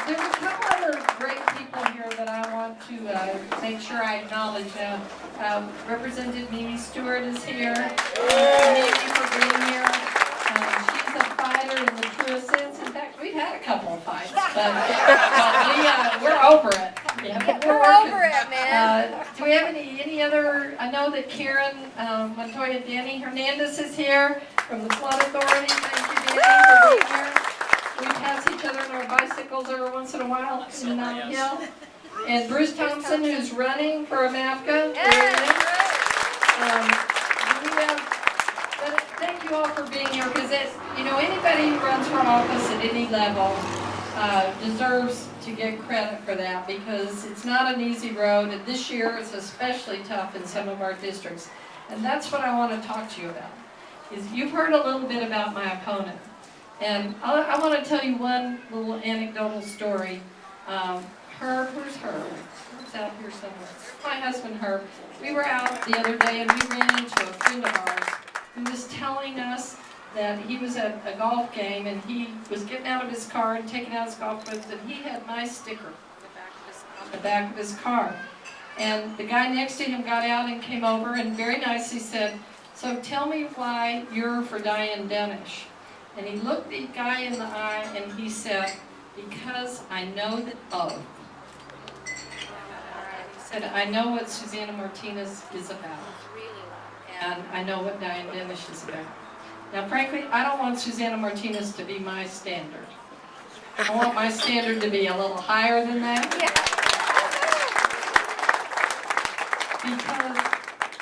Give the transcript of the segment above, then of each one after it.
There's a couple other great people here that I want to make sure I acknowledge. Representative Mimi Stewart is here. Thank you for being here. She's a fighter in the truest sense. In fact, we've had a couple of fights, but we're over it. Yeah, we're over it, man. Do we have any other? I know that Karen Montoya Danny Hernandez is here from the Flood Authority. Thank you, Danny, for being here. We pass each other on our bicycles every once in a while in Mount Hill. And Bruce Thompson, who's running for a MAPCA. But thank you all for being here, because anybody who runs for office at any level deserves to get credit for that, because it's not an easy road, and this year it's especially tough in some of our districts. And that's what I want to talk to you about. Is you've heard a little bit about my opponent. And I want to tell you one little anecdotal story. Where's Herb? Herb's out here somewhere. My husband Herb. We were out the other day and we ran into a friend of ours who was telling us that he was at a golf game and he was getting out of his car and taking out his golf clubs, and he had my sticker on the back of his car. And the guy next to him got out and came over and very nicely said, "So tell me why you're for Diane Denish." And he looked the guy in the eye and he said, "Because I know the oath." He said, "I know what Susanna Martinez is about. And I know what Diane Denish is about." Now, frankly, I don't want Susanna Martinez to be my standard. I want my standard to be a little higher than that.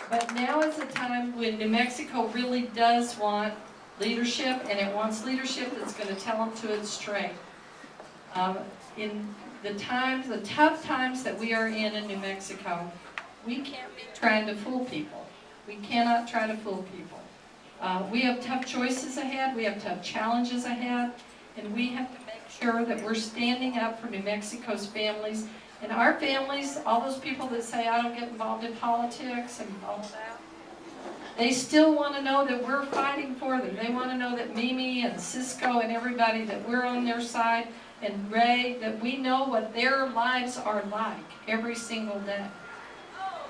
But now is the time when New Mexico really does want leadership, and it wants leadership that's going to tell them to its strength. In the tough times that we are in New Mexico, we can't be trying to fool people. We cannot try to fool people. We have tough choices ahead, we have tough challenges ahead, and we have to make sure that we're standing up for New Mexico's families. And our families, all those people that say, "I don't get involved in politics," and all that, they still want to know that we're fighting for them. They want to know that Mimi and Cisco and everybody, that we're on their side, and Ray, that we know what their lives are like every single day.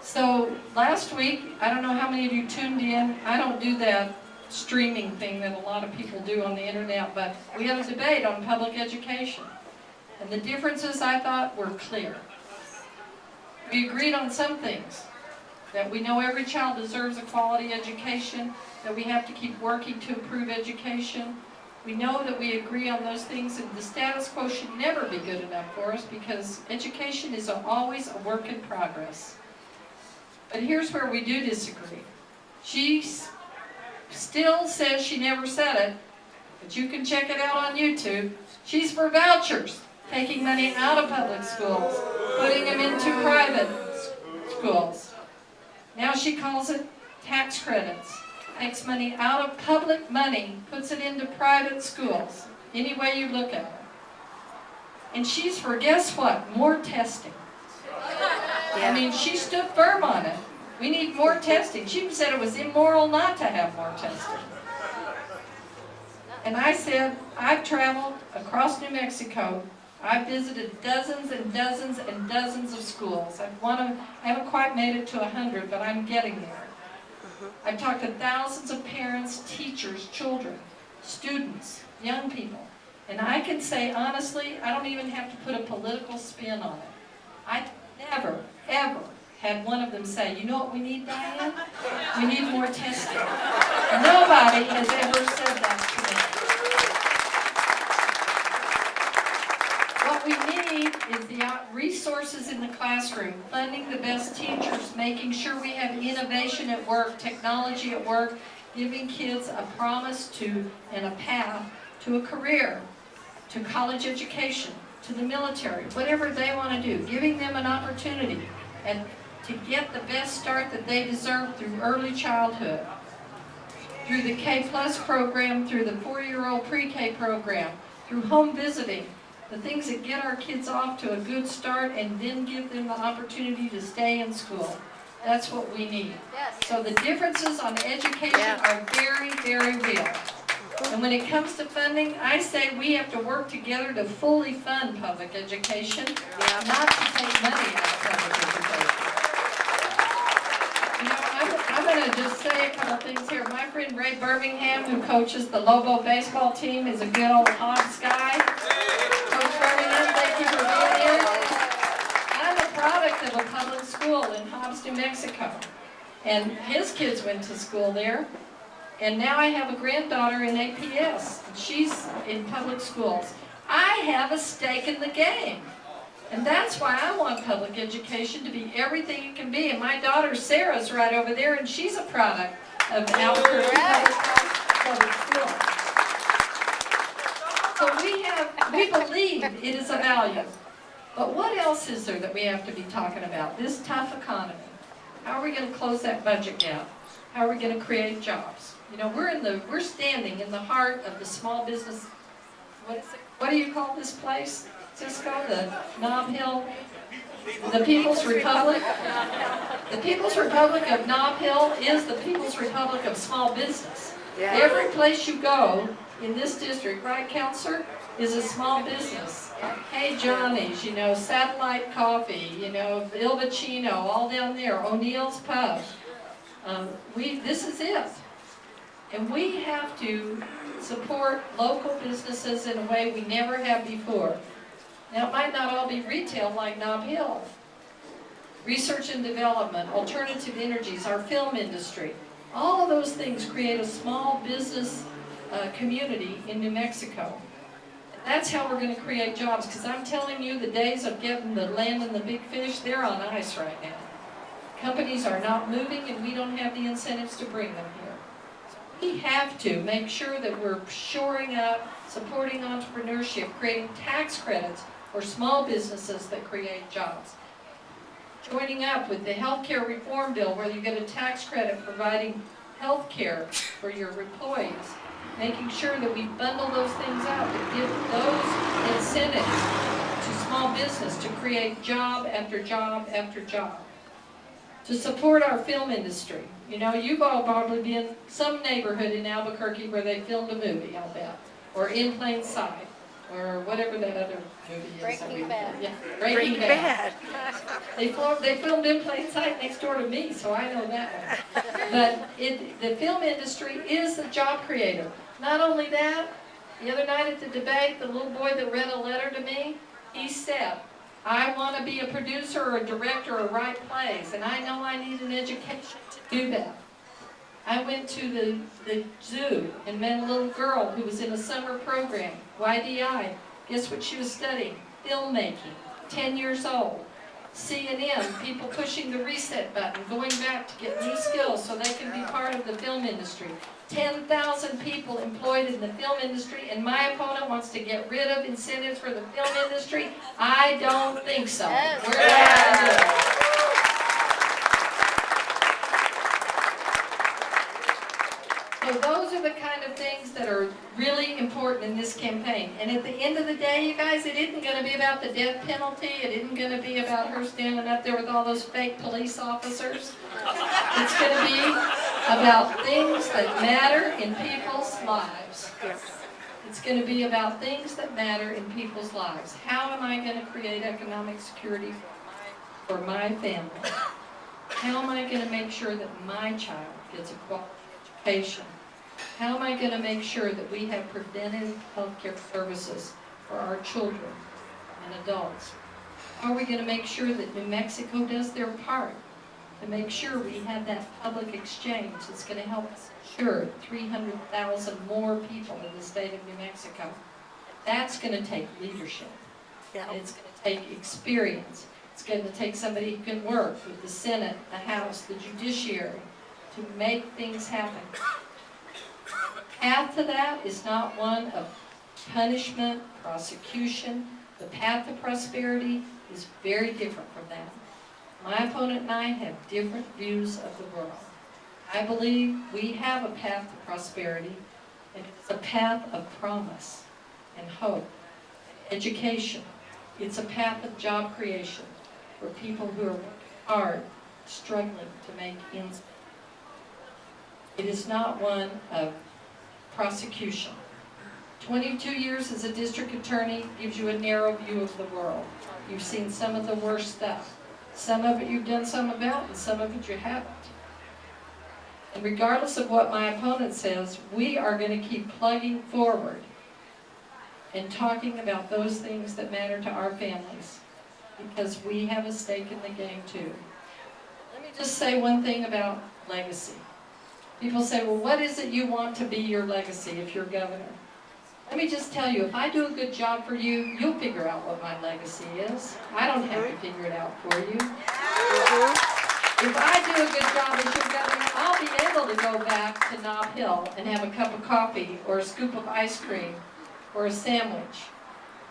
So last week, I don't know how many of you tuned in. I don't do that streaming thing that a lot of people do on the internet, but we had a debate on public education. And the differences, I thought, were clear. We agreed on some things. That we know every child deserves a quality education, that we have to keep working to improve education. We know that we agree on those things, and the status quo should never be good enough for us, because education is always a work in progress. But here's where we do disagree. She still says she never said it, but you can check it out on YouTube. She's for vouchers, taking money out of public schools, putting them into private schools. Now she calls it tax credits. Takes money out of public money, puts it into private schools, any way you look at it. And she's for, guess what, more testing. I mean, she stood firm on it. We need more testing. She said it was immoral not to have more testing. And I said, I've traveled across New Mexico. I've visited dozens and dozens and dozens of schools. I haven't quite made it to 100, but I'm getting there. I've talked to thousands of parents, teachers, children, students, young people. And I can say, honestly, I don't even have to put a political spin on it. I never, ever had one of them say, "You know what we need, Diane? We need more testing." Nobody has ever said that to me. What we need is the resources in the classroom, funding the best teachers, making sure we have innovation at work, technology at work, giving kids a promise to and a path to a career, to college education, to the military, whatever they want to do, giving them an opportunity and to get the best start that they deserve through early childhood, through the K+ program, through the 4-year-old pre-K program, through home visiting, the things that get our kids off to a good start and then give them the opportunity to stay in school. That's what we need. So the differences on education are very, very real. And when it comes to funding, I say we have to work together to fully fund public education, not to take money out of public education. You know, I'm going to just say a couple things here. My friend Ray Birmingham, who coaches the Lobo baseball team, is a good old Hobbs guy. Coach Birmingham, thank you for being here. I'm a product of a public school in Hobbs, New Mexico. And his kids went to school there. And now I have a granddaughter in APS. She's in public schools. I have a stake in the game. And that's why I want public education to be everything it can be. And my daughter Sarah's right over there, and she's a product of Albuquerque Public Schools. So we believe it is a value. But what else is there that we have to be talking about? This tough economy. How are we going to close that budget gap? How are we going to create jobs? You know, we're standing in the heart of the small business. What do you call this place, Cisco? The Nob Hill, the People's Republic. The People's Republic of Nob Hill is the People's Republic of small business. Every place you go in this district, right, Counselor, is a small business. Hey Johnny's, you know, Satellite Coffee, you know, Il Vicino, all down there, O'Neill's Pub. This is it. And we have to support local businesses in a way we never have before. Now, it might not all be retail like Nob Hill. Research and development, alternative energies, our film industry, all of those things create a small business community in New Mexico. That's how we're going to create jobs, because I'm telling you, the days of getting the land and the big fish, they're on ice right now. Companies are not moving, and we don't have the incentives to bring them here. So we have to make sure that we're shoring up, supporting entrepreneurship, creating tax credits for small businesses that create jobs. Joining up with the healthcare reform bill, where you get a tax credit providing health care for your employees. Making sure that we bundle those things up and give those incentives to small business to create job after job after job. To support our film industry. You know, you've all probably been some neighborhood in Albuquerque where they filmed a movie, I'll bet. Or In Plain Sight. Or whatever that other movie is. Breaking Bad. Yeah, Breaking Bad. They filmed In Plain Sight next door to me, so I know that one. But the film industry is a job creator. Not only that, the other night at the debate, the little boy that read a letter to me, he said, I want to be a producer or a director or write plays, and I know I need an education to do that. I went to the zoo and met a little girl who was in a summer program, YDI. Guess what she was studying? Filmmaking, 10 years old. C&M, people pushing the reset button, going back to get new skills so they can be part of the film industry. 10,000 people employed in the film industry, and my opponent wants to get rid of incentives for the film industry? I don't think so. We're going to do it. So those are the kind of things that are really important in this campaign. And at the end of the day, you guys, it isn't going to be about the death penalty. It isn't going to be about her standing up there with all those fake police officers. It's going to be about things that matter in people's lives. It's going to be about things that matter in people's lives. How am I going to create economic security for my family? How am I going to make sure that my child gets a quality education? How am I going to make sure that we have preventive health care services for our children and adults? How are we going to make sure that New Mexico does their part to make sure we have that public exchange that's going to help us ensure 300,000 more people in the state of New Mexico? That's going to take leadership. And it's going to take experience. It's going to take somebody who can work with the Senate, the House, the judiciary to make things happen. The path to that is not one of punishment, prosecution. The path to prosperity is very different from that. My opponent and I have different views of the world. I believe we have a path to prosperity, and it's a path of promise and hope and education. It's a path of job creation for people who are working hard, struggling to make ends meet. It is not one of prosecution. 22 years as a district attorney gives you a narrow view of the world. You've seen some of the worst stuff. Some of it you've done some about, and some of it you haven't. And regardless of what my opponent says, we are going to keep plugging forward and talking about those things that matter to our families, because we have a stake in the game too. Let me just say one thing about legacy. People say, well, what is it you want to be your legacy if you're governor? Let me just tell you, if I do a good job for you, you'll figure out what my legacy is. I don't have to figure it out for you. If I do a good job as your governor, I'll be able to go back to Nob Hill and have a cup of coffee or a scoop of ice cream or a sandwich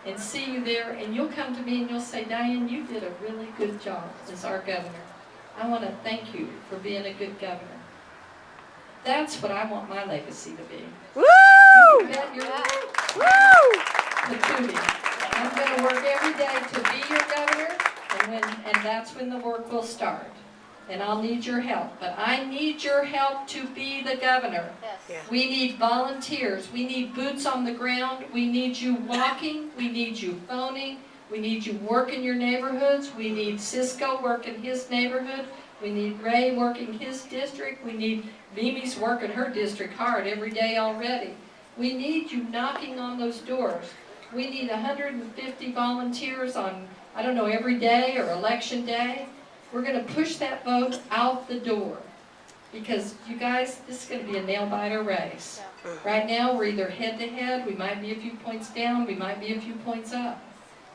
and see you there, and you'll come to me and you'll say, Diane, you did a really good job as our governor. I want to thank you for being a good governor. That's what I want my legacy to be. Woo! You bet you're Woo! patootie. I'm going to work every day to be your governor, and that's when the work will start. And I'll need your help. But I need your help to be the governor. Yes. Yeah. We need volunteers. We need boots on the ground. We need you walking. We need you phoning. We need you working your neighborhoods. We need Cisco working his neighborhood. We need Ray working his district. We need Mimi's working her district hard every day already. We need you knocking on those doors. We need 150 volunteers on, I don't know, every day or election day. We're going to push that vote out the door. Because, you guys, this is going to be a nail-biter race. Right now, we're either head-to-head, we might be a few points down, we might be a few points up.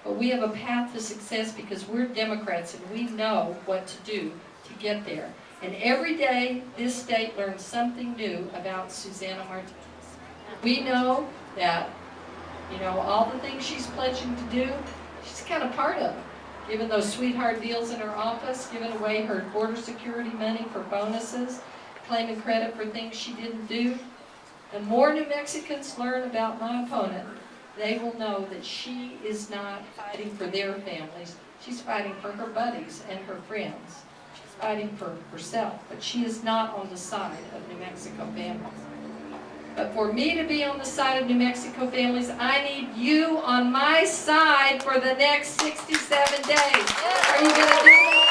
But we have a path to success because we're Democrats and we know what to do to get there. And every day, this state learns something new about Susana Martinez. We know that, you know, all the things she's pledging to do, she's kind of part of it. Giving those sweetheart deals in her office, giving away her border security money for bonuses, claiming credit for things she didn't do. The more New Mexicans learn about my opponent, they will know that she is not fighting for their families. She's fighting for her buddies and her friends. She's fighting for herself, but she is not on the side of New Mexico families. But for me to be on the side of New Mexico families, I need you on my side for the next 67 days. Are you going to do that?